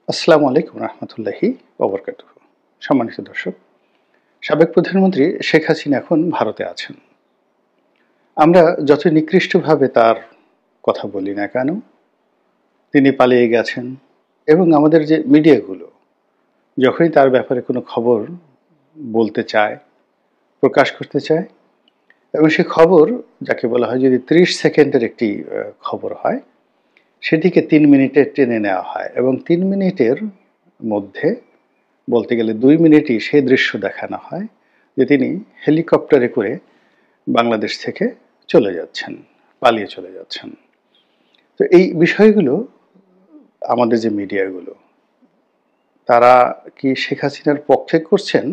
আসসালামু আলাইকুম রহমতুল্লাহি ওবরকাতুহ। সম্মানিত দর্শক, সাবেক প্রধানমন্ত্রী শেখ হাসিনা এখন ভারতে আছেন। আমরা যত নিকৃষ্টভাবে তার কথা বলি না কেন, তিনি পালিয়ে গেছেন এবং আমাদের যে মিডিয়াগুলো যখনই তার ব্যাপারে কোনো খবর বলতে চায়, প্রকাশ করতে চায় এবং সে খবর যাকে বলা হয় যদি ৩০ সেকেন্ডের একটি খবর হয়, সেটিকে ৩ মিনিটে টেনে নেওয়া হয় এবং ৩ মিনিটের মধ্যে বলতে গেলে ২ মিনিটই সেই দৃশ্য দেখানো হয় যে তিনি হেলিকপ্টারে করে বাংলাদেশ থেকে চলে যাচ্ছেন, পালিয়ে চলে যাচ্ছেন। তো এই বিষয়গুলো আমাদের যে মিডিয়াগুলো, তারা কি শেখ হাসিনার পক্ষে করছেন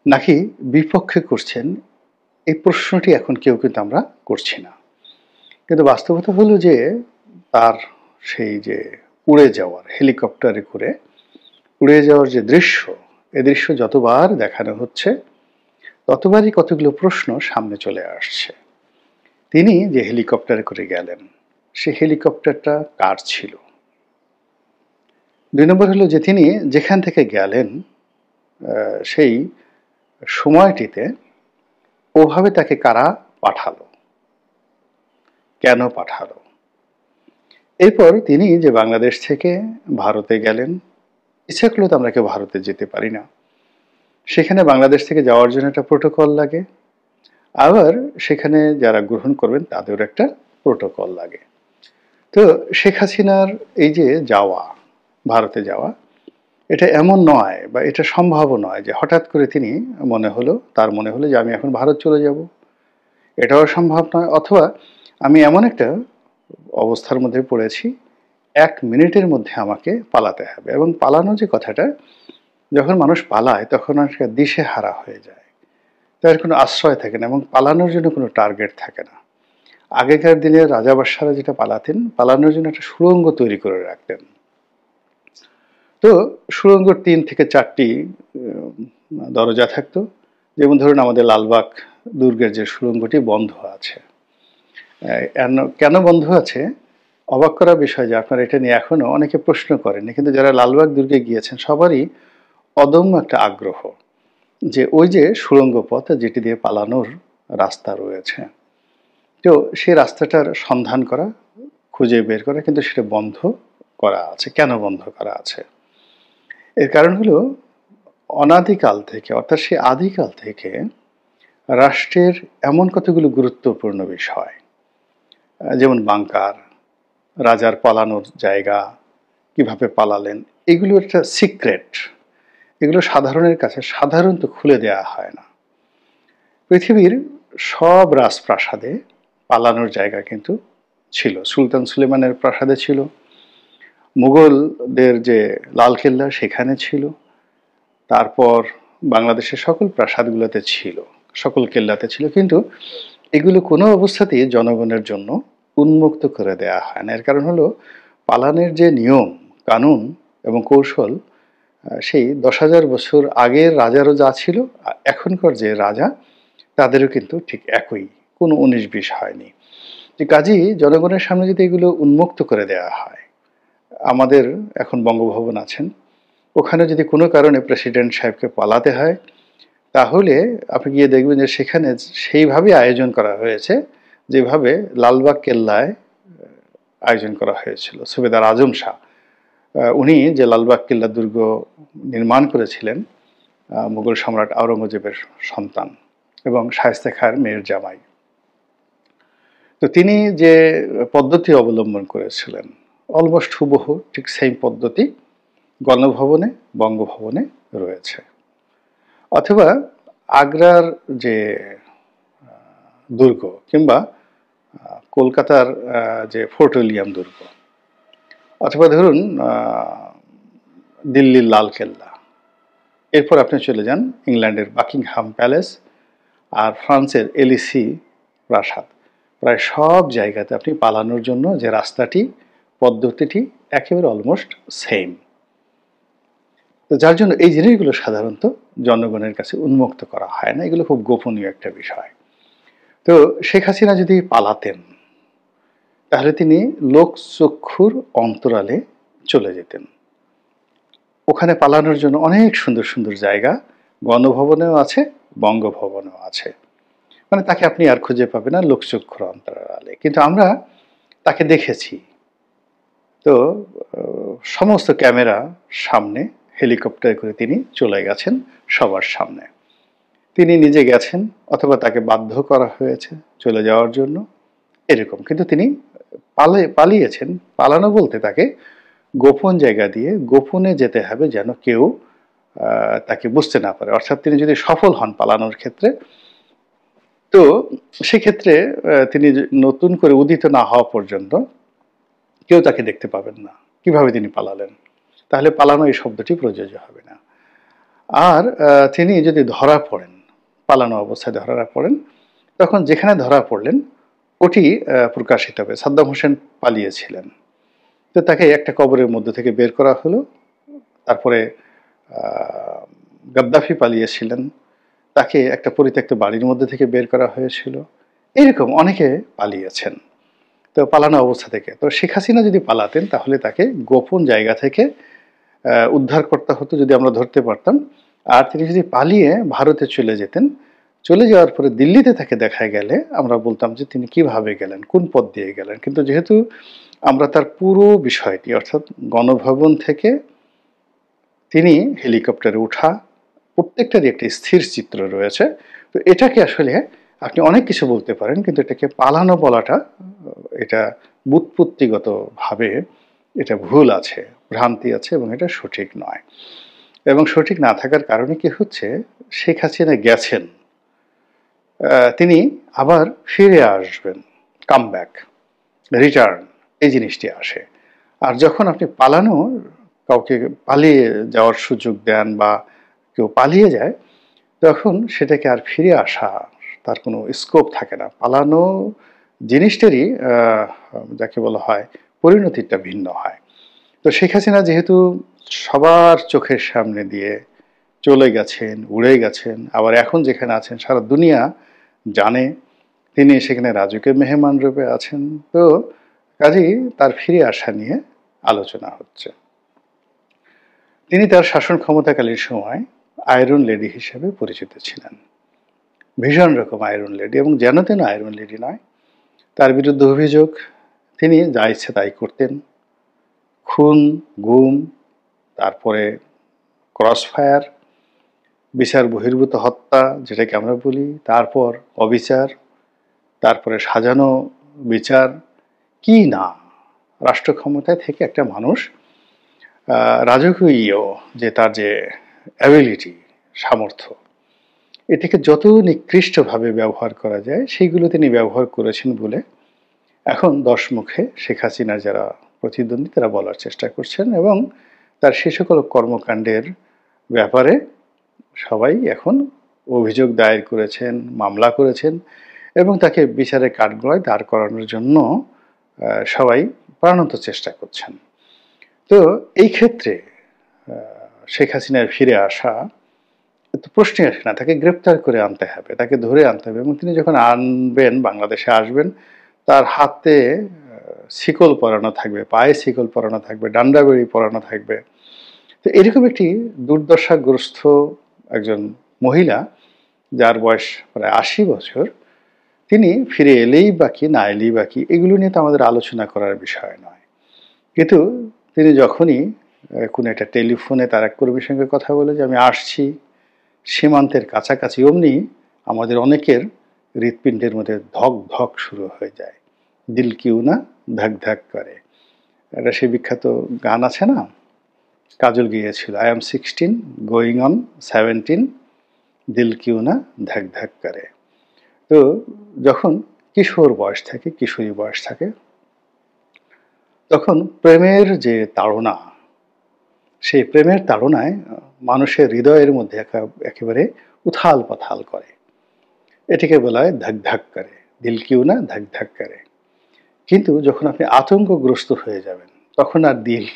নাকি বিপক্ষে করছেন, এই প্রশ্নটি এখন কেউ কিন্তু আমরা করছি না। কিন্তু বাস্তবতা হলো যে তার সেই যে উড়ে যাওয়ার, হেলিকপ্টারে করে উড়ে যাওয়ার যে দৃশ্য, এ দৃশ্য যতবার দেখানো হচ্ছে ততবারই কতগুলো প্রশ্ন সামনে চলে আসছে। তিনি যে হেলিকপ্টারে করে গেলেন, সে হেলিকপ্টারটা কার ছিল? ২ নম্বর হলো যে তিনি যেখান থেকে গেলেন সেই সময়টিতে ওভাবে তাকে কারা পাঠালো? কেন পাঠালো? এরপর তিনি যে বাংলাদেশ থেকে ভারতে গেলেন, ইচ্ছা করলে তো আমরা কেউ ভারতে যেতে পারি না। সেখানে বাংলাদেশ থেকে যাওয়ার জন্য একটা প্রোটোকল লাগে। আবার সেখানে যারা গ্রহণ করবেন তাদেরও একটা প্রোটোকল লাগে। তো শেখ হাসিনার এই যে যাওয়া, ভারতে যাওয়া, এটা এমন নয় বা এটা সম্ভবও নয় যে হঠাৎ করে তিনি তার মনে হলো যে আমি এখন ভারত চলে যাব। এটাও সম্ভব নয়। অথবা আমি এমন একটা অবস্থার মধ্যে পড়েছি, ১ মিনিটের মধ্যে আমাকে পালাতে হবে এবং পালানো যে কথাটা, যখন মানুষ পালায় তখন সে দিশেহারা হয়ে যায়। তার কোনো আশ্রয় থাকে না এবং পালানোর জন্য কোনো টার্গেট থাকে না। আগেকার দিনের রাজা বাদশাহরা যেটা পালাতেন, পালানোর জন্য একটা সুড়ঙ্গ তৈরি করে রাখতেন। তো সুড়ঙ্গের ৩ থেকে ৪টি দরজা থাকতো। যেমন ধরুন আমাদের লালবাগ দুর্গের যে সুড়ঙ্গটি বন্ধ আছে। কেন বন্ধ আছে? অবাক করার বিষয় যে আপনারা এটা নিয়ে এখনো অনেকে প্রশ্ন করেন। কিন্তু যারা লালবাগ দুর্গে গিয়েছেন সবারই অদম্য একটা আগ্রহ যে ওই যে সুড়ঙ্গ পথ যেটি দিয়ে পালানোর রাস্তা রয়েছে। তো সেই রাস্তাটার সন্ধান করা, খুঁজে বের করা, কিন্তু সেটা বন্ধ করা আছে। কেন বন্ধ করা আছে? এর কারণ হলো অনাদিকাল থেকে, অর্থাৎ সেই আদিকাল থেকে রাষ্ট্রের এমন কতগুলো গুরুত্বপূর্ণ বিষয়, যেমন বাংকার, রাজার পালানোর জায়গা, কিভাবে পালালেন, এগুলো একটা সিক্রেট। এগুলো সাধারণের কাছে সাধারণত খুলে দেওয়া হয় না। পৃথিবীর সব রাজপ্রাসাদে পালানোর জায়গা কিন্তু ছিল। সুলতান সুলেমানের প্রাসাদে ছিল, মুঘলদের যে লালকেল্লা সেখানে ছিল, তারপর বাংলাদেশের সকল প্রাসাদগুলোতে ছিল, সকল কেল্লাতে ছিল। কিন্তু এগুলো কোনো অবস্থাতেই জনগণের জন্য উন্মুক্ত করে দেয়া হয় না। এর কারণ হলো পালানের যে নিয়ম, কানুন এবং কৌশল, সেই ১০,০০০ বছর আগের রাজারও যা ছিল, এখনকার যে রাজা তাদেরও কিন্তু ঠিক একই, কোনো ১৯-২০ হয়নি। যে কাজেই জনগণের সামনে যদি এগুলো উন্মুক্ত করে দেয়া হয়, আমাদের এখন বঙ্গভবন আছেন, ওখানে যদি কোনো কারণে প্রেসিডেন্ট সাহেবকে পালাতে হয়, তাহলে আপনি গিয়ে দেখবেন যে সেখানে সেইভাবে আয়োজন করা হয়েছে যেভাবে লালবাগ কেল্লায় আয়োজন করা হয়েছিল। সুবেদার আজম শাহ, উনি যে লালবাগ কেল্লা দুর্গ নির্মাণ করেছিলেন, মুঘল সম্রাট আওরঙ্গজেবের সন্তান এবং শায়েস্তা খাঁর মেয়ের জামাই। তো তিনি যে পদ্ধতি অবলম্বন করেছিলেন, অলমোস্ট হুবহু ঠিক সেম পদ্ধতি গণভবনে, বঙ্গভবনে রয়েছে। অথবা আগ্রার যে দুর্গ, কিংবা কলকাতার যে ফোর্ট উইলিয়াম দুর্গ, অথবা ধরুন দিল্লির লালকেল্লা, এরপর আপনি চলে যান ইংল্যান্ডের বাকিংহাম প্যালেস আর ফ্রান্সের এলিসি প্রাসাদ। প্রায় সব জায়গাতে আপনি পালানোর জন্য যে রাস্তাটি, পদ্ধতিটি একেবারে অলমোস্ট সেম। তো যার জন্য এই জিনিসগুলো সাধারণত জনগণের কাছে উন্মুক্ত করা হয় না, এগুলো খুব গোপনীয় একটা বিষয়। তো শেখ হাসিনা যদি পালাতেন, তাহলে তিনি লোকচক্ষুর অন্তরালে চলে যেতেন। ওখানে পালানোর জন্য অনেক সুন্দর সুন্দর জায়গা গণভবনেও আছে, বঙ্গভবনেও আছে। মানে তাকে আপনি আর খুঁজে পাবেন না লোকচক্ষুর অন্তরালে। কিন্তু আমরা তাকে দেখেছি। তো সমস্ত ক্যামেরা সামনে হেলিকপ্টারে করে তিনি চলে গেছেন সবার সামনে। তিনি নিজে গেছেন অথবা তাকে বাধ্য করা হয়েছে চলে যাওয়ার জন্য, এরকম। কিন্তু তিনি পালিয়েছেন। পালানো বলতে তাকে গোপন জায়গা দিয়ে গোপনে যেতে হবে যেন কেউ তাকে বুঝতে না পারে। অর্থাৎ তিনি যদি সফল হন পালানোর ক্ষেত্রে, তো সেক্ষেত্রে তিনি নতুন করে উদিত না হওয়া পর্যন্ত কেউ তাকে দেখতে পাবেন না কিভাবে তিনি পালালেন। তাহলে পালানো এই শব্দটি প্রযোজ্য হবে না। আর তিনি যদি ধরা পড়েন, পালানো অবস্থায় ধরা পড়েন, তখন যেখানে ধরা পড়লেন ওটি প্রকাশিত হবে। সাদ্দাম হোসেন পালিয়েছিলেন, তো তাকে একটা কবরের মধ্যে থেকে বের করা হলো। তারপরে গাদ্দাফি পালিয়েছিলেন, তাকে একটা পরিত্যক্ত বাড়ির মধ্যে থেকে বের করা হয়েছিল। এরকম অনেকে পালিয়েছেন তো পালানো অবস্থা থেকে। তো শেখ হাসিনা যদি পালাতেন তাহলে তাকে গোপন জায়গা থেকে উদ্ধার করতে হতো যদি আমরা ধরতে পারতাম। আর তিনি যদি পালিয়ে ভারতে চলে যেতেন, চলে যাওয়ার পরে দিল্লিতে তাকে দেখা গেলে আমরা বলতাম যে তিনি কিভাবে গেলেন, কোন পথ দিয়ে গেলেন। কিন্তু যেহেতু আমরা তার পুরো বিষয়টি, অর্থাৎ গণভবন থেকে তিনি হেলিকপ্টারে ওঠা, প্রত্যেকটারই একটি স্থির চিত্র রয়েছে। তো এটাকে আসলে আপনি অনেক কিছু বলতে পারেন, কিন্তু এটাকে পালানো বলাটা এটা ব্যুৎপত্তিগতভাবে এটা ভুল আছে, ভ্রান্তি আছে এবং এটা সঠিক নয়। এবং সঠিক না থাকার কারণে কি হচ্ছে, শেখ হাসিনা গেছেন, তিনি আবার ফিরে আসবেন, কাম ব্যাক, রিটার্ন, এই জিনিসটি আসে। আর যখন আপনি পালানো, কাউকে পালিয়ে যাওয়ার সুযোগ দেন বা কেউ পালিয়ে যায়, তখন সেটাকে আর ফিরে আসা তার কোনো স্কোপ থাকে না। পালানো জিনিসটারই যাকে বলা হয় পরিণতিটা ভিন্ন হয়। তো শেখ হাসিনা যেহেতু সবার চোখের সামনে দিয়ে চলে গেছেন, উড়ে গেছেন, আবার এখন যেখানে আছেন সারা দুনিয়া জানে তিনি সেখানে রাজকীয় মেহমান রূপে আছেন, তো কাজেই তার ফিরে আসা নিয়ে আলোচনা হচ্ছে। তিনি তার শাসন ক্ষমতাকালীন সময় আয়রন লেডি হিসেবে পরিচিত ছিলেন, ভীষণ রকম আয়রন লেডি, এবং যেন তেন আয়রন লেডি নয়। তার বিরুদ্ধে অভিযোগ তিনি যা ইচ্ছে তাই করতেন, খুন, গুম, তারপরে ক্রসফায়ার, বিচার বহির্ভূত হত্যা যেটাকে আমরা বলি, তারপর অবিচার, তারপরে সাজানো বিচার, কি না। রাষ্ট্র ক্ষমতায় থেকে একটা মানুষ রাজকীয় যে তার যে অ্যাবিলিটি, সামর্থ্য, এটাকে যত নিকৃষ্টভাবে ব্যবহার করা যায় সেইগুলো তিনি ব্যবহার করেছেন বলে এখন দশমুখে শেখ হাসিনার যারা প্রতিদ্বন্দ্বী তারা বলার চেষ্টা করছেন, এবং তার সে সকল কর্মকাণ্ডের ব্যাপারে সবাই এখন অভিযোগ দায়ের করেছেন, মামলা করেছেন, এবং তাকে বিচারের কাঠগড়ায় দাঁড় করানোর জন্য সবাই প্রাণান্ত চেষ্টা করছেন। তো এই ক্ষেত্রে শেখ হাসিনার ফিরে আসা তো প্রশ্নই আসে না। তাকে গ্রেপ্তার করে আনতে হবে, তাকে ধরে আনতে হবে, এবং তিনি যখন আনবেন, বাংলাদেশে আসবেন, তার হাতে শিকল পরানো থাকবে, পায়ে শিকল পরানো থাকবে, ডান্ডা বেড়ি পরানো থাকবে। তো এরকম একটি দুর্দশাগ্রস্ত একজন মহিলা, যার বয়স প্রায় ৮০ বছর, তিনি ফিরে এলেই বা কি, না এলেই বা কি, এগুলো নিয়ে তো আমাদের আলোচনা করার বিষয় নয়। কিন্তু তিনি যখনই কোনো একটা টেলিফোনে তার এক কর্মীর সঙ্গে কথা বলে যে আমি আসছি সীমান্তের কাছাকাছি, অমনি আমাদের অনেকের হৃৎপিণ্ডের মধ্যে ধক ধক শুরু হয়ে যায়, দিল কিউ না ধাক ধাক করে। এটা সেই বিখ্যাত গান আছে না, কাজল গিয়েছিল, আই এম 16 গোয়িং অন 17, দিল কিউ না ধাক ধাক করে। তো যখন কিশোর বয়স থাকে, কিশোরী বয়স থাকে, তখন প্রেমের যে তাড়না, সেই প্রেমের তাড়নায় মানুষের হৃদয়ের মধ্যে একেবারে উথাল পাথাল করে। এটিকে বলা হয় ধাক ধাক করে, দিল কিউ না ধাক ধাক করে। কিন্তু যখন আপনি আতঙ্কগ্রস্ত হয়ে যাবেন, তখন আর দিল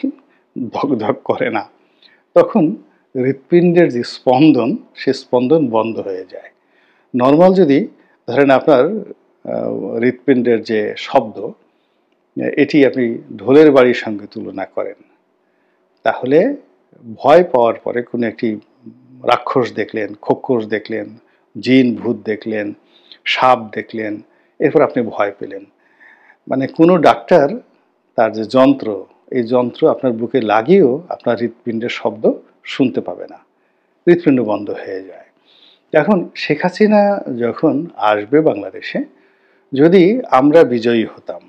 ধক ধক করে না, তখন হৃৎপিণ্ডের যে স্পন্দন, সে স্পন্দন বন্ধ হয়ে যায়। নর্মাল যদি ধরেন আপনার হৃৎপিণ্ডের যে শব্দ, এটি আপনি ঢোলের বাড়ির সঙ্গে তুলনা করেন, তাহলে ভয় পাওয়ার পরে কোনো একটি রাক্ষস দেখলেন, খোক্কস দেখলেন, জিন ভূত দেখলেন, সাপ দেখলেন, এরপর আপনি ভয় পেলেন। মানে কোনো ডাক্তার তার যে যন্ত্র, এই যন্ত্র আপনার বুকে লাগিয়েও আপনার হৃৎপিণ্ডের শব্দ শুনতে পাবে না। হৃৎপিণ্ড বন্ধ হয়ে যায়। এখন শেখ হাসিনা যখন আসবে বাংলাদেশে, যদি আমরা বিজয়ী হতাম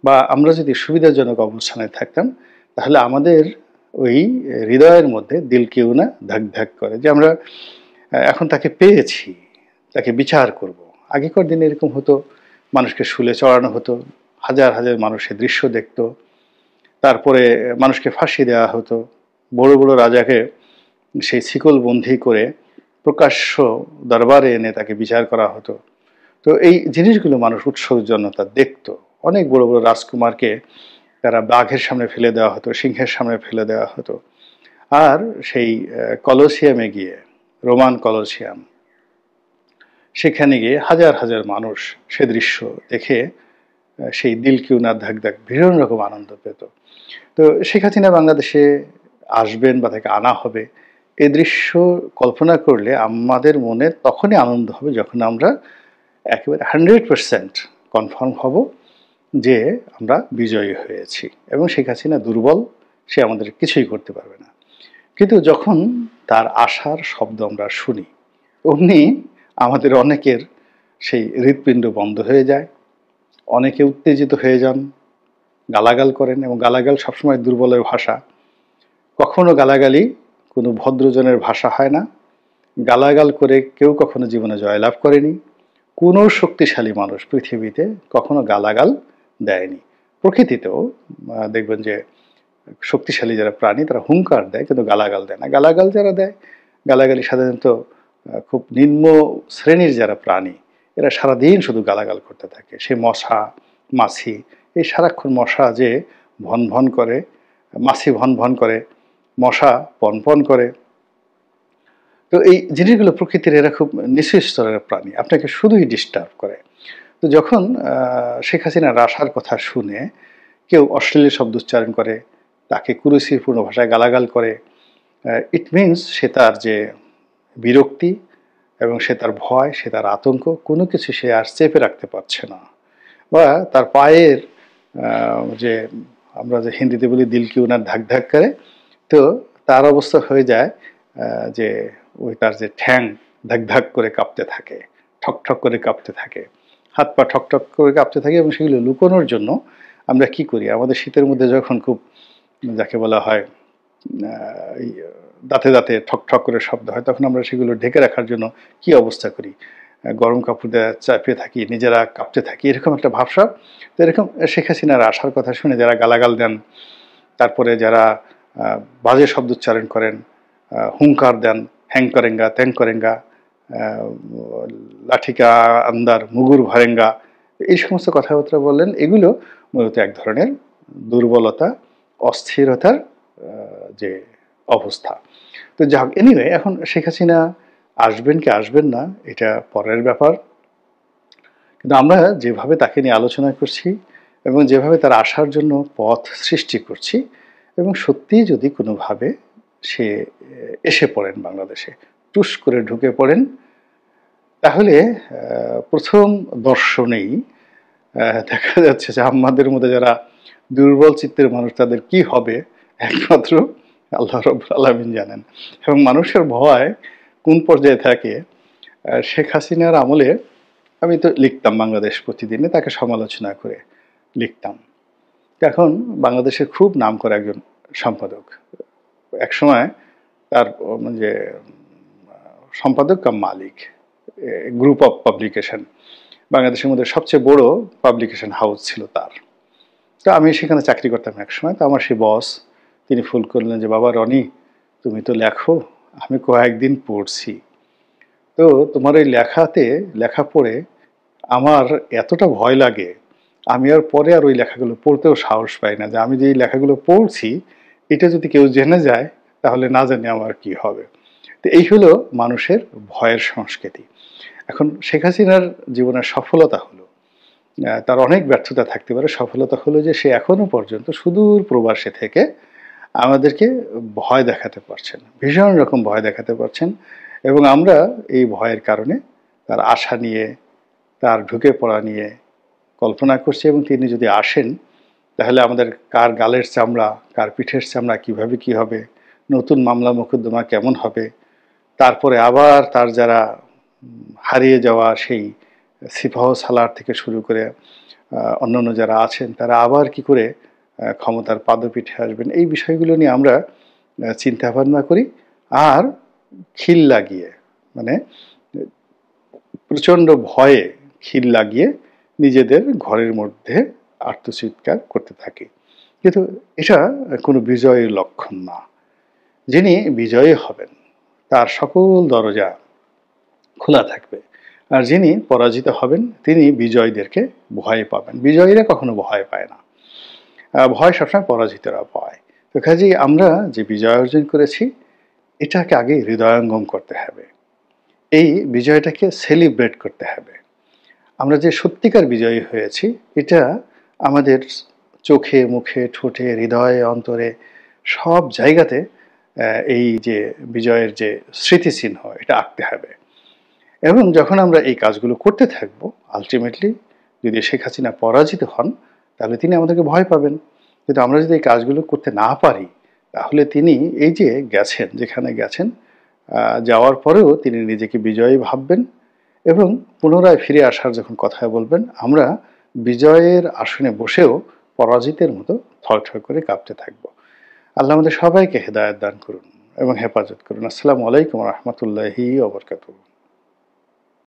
বা আমরা যদি সুবিধাজনক অবস্থানে থাকতাম, তাহলে আমাদের ওই হৃদয়ের মধ্যে দিল কেউ না ধাক ধাক করে যে আমরা এখন তাকে পেয়েছি, তাকে বিচার করব। আগেকার দিনে এরকম হতো, মানুষকে শুলে চড়ানো হতো, হাজার হাজার মানুষের দৃশ্য দেখতো, তারপরে মানুষকে ফাঁসি দেওয়া হতো, বড় বড় রাজাকে সেই শিকলবন্দি করে প্রকাশ্য দরবারে এনে তাকে বিচার করা হতো। তো এই জিনিসগুলো মানুষ উৎসুকজনতা দেখতো। অনেক বড় বড় রাজকুমারকে তারা বাঘের সামনে ফেলে দেওয়া হতো, সিংহের সামনে ফেলে দেওয়া হতো। আর সেই কলোসিয়ামে গিয়ে, রোমান কলোসিয়াম, সেখানে গিয়ে হাজার হাজার মানুষ সে দৃশ্য দেখে সেই দিল কিউ না ধাক ধাক ভীষণ রকম আনন্দ পেত। তো শেখ হাসিনা বাংলাদেশে আসবেন বা তাকে আনা হবে, এই দৃশ্য কল্পনা করলে আমাদের মনে তখনই আনন্দ হবে যখন আমরা একেবারে 100% কনফার্ম হব যে আমরা বিজয়ী হয়েছি এবং শেখ হাসিনা দুর্বল, সে আমাদের কিছুই করতে পারবে না। কিন্তু যখন তার আশার শব্দ আমরা শুনি, অমনি আমাদের অনেকের সেই হৃৎপিণ্ড বন্ধ হয়ে যায়, অনেকে উত্তেজিত হয়ে যান, গালাগাল করেন, এবং গালাগাল সবসময় দুর্বলের ভাষা। কখনো গালাগালি কোনো ভদ্রজনের ভাষা হয় না। গালাগাল করে কেউ কখনো জীবনে জয়লাভ করেনি। কোনো শক্তিশালী মানুষ পৃথিবীতে কখনো গালাগাল দেয়নি। প্রকৃতিতেও দেখবেন যে শক্তিশালী যারা প্রাণী তারা হুঙ্কার দেয়, কিন্তু গালাগাল দেয় না। গালাগাল যারা দেয়, গালাগালি সাধারণত খুব নিম্ন শ্রেণীর যারা প্রাণী, এরা সারাদিন শুধু গালাগাল করতে থাকে। সে মশা, মাছি, এই সারাক্ষণ মশা যে ভন ভন করে, মাছি ভন ভন করে, মশা পনপন করে। তো এই জিনিসগুলো প্রকৃতির, এরা খুব নিচু স্তরের প্রাণী, আপনাকে শুধুই ডিস্টার্ব করে। তো যখন শেখ হাসিনার আসার কথা শুনে কেউ অশ্লীল শব্দ উচ্চারণ করে, তাকে কুরুচিপূর্ণ ভাষায় গালাগাল করে, ইট মিনস সে তার যে বিরক্তি এবং সে তার ভয়, সে তার আতঙ্ক, কোনো কিছু সে আর চেপে রাখতে পারছে না। বা তার পায়ের যে আমরা যে হিন্দিতে বলি দিল কি উনার ধাক ধাক করে, তো তার অবস্থা হয়ে যায় যে ওই তার যে ঠ্যাং ধাক ধাক করে কাঁপতে থাকে, ঠক ঠক করে কাঁপতে থাকে, হাত পা ঠক ঠক করে কাঁপতে থাকে। এবং সেগুলো লুকোনোর জন্য আমরা কি করি, আমাদের শীতের মধ্যে যখন খুব, যাকে বলা হয় দাঁতে দাঁতে ঠক ঠক করে শব্দ হয়, তখন আমরা সেগুলো ঢেকে রাখার জন্য কি অবস্থা করি, গরম কাপড় দিয়ে চাপিয়ে থাকি, নিজেরা কাঁপতে থাকি, এরকম একটা ভাবসাব। তো এরকম শেখ হাসিনার আসার কথা শুনে যারা গালাগাল দেন, তারপরে যারা বাজে শব্দ উচ্চারণ করেন, হুঙ্কার দেন, হ্যাং করেঙ্গা, ত্যাং করেঙ্গা, লাঠিকা আন্দার, মুগুর ভরেঙ্গা, এই সমস্ত কথাবার্তা বললেন, এগুলো মূলত এক ধরনের দুর্বলতা, অস্থিরতার যে অবস্থা। তো যাই হোক, এনিওয়ে, এখন শেখ হাসিনা আসবেন কি আসবেন না এটা পরের ব্যাপার। কিন্তু আমরা যেভাবে তাকে নিয়ে আলোচনা করছি এবং যেভাবে তার আসার জন্য পথ সৃষ্টি করছি, এবং সত্যিই যদি কোনোভাবে সে এসে পড়েন বাংলাদেশে, টুস করে ঢুকে পড়েন, তাহলে প্রথম দর্শনেই দেখা যাচ্ছে যে আমাদের মধ্যে যারা দুর্বল চিত্তের মানুষ, তাদের কি হবে একমাত্র আল্লাহ রাব্বুল আলামিন জানেন। এবং মানুষের ভয় কোন পর্যায়ে থাকে, শেখ হাসিনার আমলে আমি তো লিখতাম বাংলাদেশ প্রতিদিনে, তাকে সমালোচনা করে লিখতাম। এখন বাংলাদেশের খুব নামকরা একজন সম্পাদক, একসময় তার যে সম্পাদক কাম মালিক, গ্রুপ অফ পাবলিকেশন, বাংলাদেশের মধ্যে সবচেয়ে বড় পাবলিকেশন হাউস ছিল তার। তো আমি সেখানে চাকরি করতাম একসময়। তো আমার সেই বস, তিনি ফোন করলেন যে, বাবা রনি, তুমি তো লেখো, আমি কয়েকদিন পড়ছি, তো তোমার এই লেখা পড়ে আমার এতটা ভয় লাগে, আমি আর পরে আর ওই লেখাগুলো পড়তেও সাহস পাই না, যে আমি যে এই লেখাগুলো পড়ছি এটা যদি কেউ জেনে যায় তাহলে না জানি আমার কি হবে। তো এই হলো মানুষের ভয়ের সংস্কৃতি। এখন শেখ হাসিনার জীবনের সফলতা হলো, তার অনেক ব্যর্থতা থাকতে পারে, সফলতা হলো যে সে এখনো পর্যন্ত সুদূর প্রবাসে থেকে আমাদেরকে ভয় দেখাতে পারছেন, ভীষণ রকম ভয় দেখাতে পারছেন। এবং আমরা এই ভয়ের কারণে তার আশা নিয়ে, তার ঢুকে পড়া নিয়ে কল্পনা করছি, এবং তিনি যদি আসেন তাহলে আমাদের কার গালের চামড়া, কার পিঠের চামড়া কিভাবে কি হবে, নতুন মামলা মোকদ্দমা কেমন হবে, তারপরে আবার তার যারা হারিয়ে যাওয়া সেই সিপাহ সালার থেকে শুরু করে অন্যান্য যারা আছেন তারা আবার কি করে ক্ষমতার পাদপীঠে আসবেন, এই বিষয়গুলো নিয়ে আমরা চিন্তা ভাবনা করি। আর খিল লাগিয়ে, মানে প্রচণ্ড ভয়ে খিল লাগিয়ে নিজেদের ঘরের মধ্যে আর্তচিৎকার করতে থাকি। কিন্তু এটা কোনো বিজয়ের লক্ষণ না। যিনি বিজয়ী হবেন তার সকল দরজা খোলা থাকবে, আর যিনি পরাজিত হবেন তিনি বিজয়ীদেরকে ভয় পাবেন। বিজয়ীরা কখনো ভয় পায় না, ভয় সবসময় পরাজিতরা পায়। তো কাজেই আমরা যে বিজয় অর্জন করেছি এটাকে আগে হৃদয়ঙ্গম করতে হবে, এই বিজয়টাকে সেলিব্রেট করতে হবে। আমরা যে সত্যিকার বিজয়ী হয়েছি এটা আমাদের চোখে, মুখে, ঠোঁটে, হৃদয়ে, অন্তরে সব জায়গাতে এই যে বিজয়ের যে স্মৃতিচিহ্ন এটা আঁকতে হবে। এবং যখন আমরা এই কাজগুলো করতে থাকব, আলটিমেটলি যদি শেখ হাসিনা পরাজিত হন তাহলে তিনি আমাদেরকে ভয় পাবেন। কিন্তু আমরা যদি এই কাজগুলো করতে না পারি তাহলে তিনি এই যে গেছেন, যেখানে গেছেন, যাওয়ার পরেও তিনি নিজেকে বিজয়ী ভাববেন এবং পুনরায় ফিরে আসার যখন কথা বলবেন, আমরা বিজয়ের আসনে বসেও পরাজিতের মতো থরথর করে কাঁপতে থাকব। আল্লাহ আমাদের সবাইকে হেদায়েত দান করুন এবং হেফাজত করুন। আসসালামু আলাইকুম ওয়া রাহমাতুল্লাহি ওয়া বারাকাতুহু।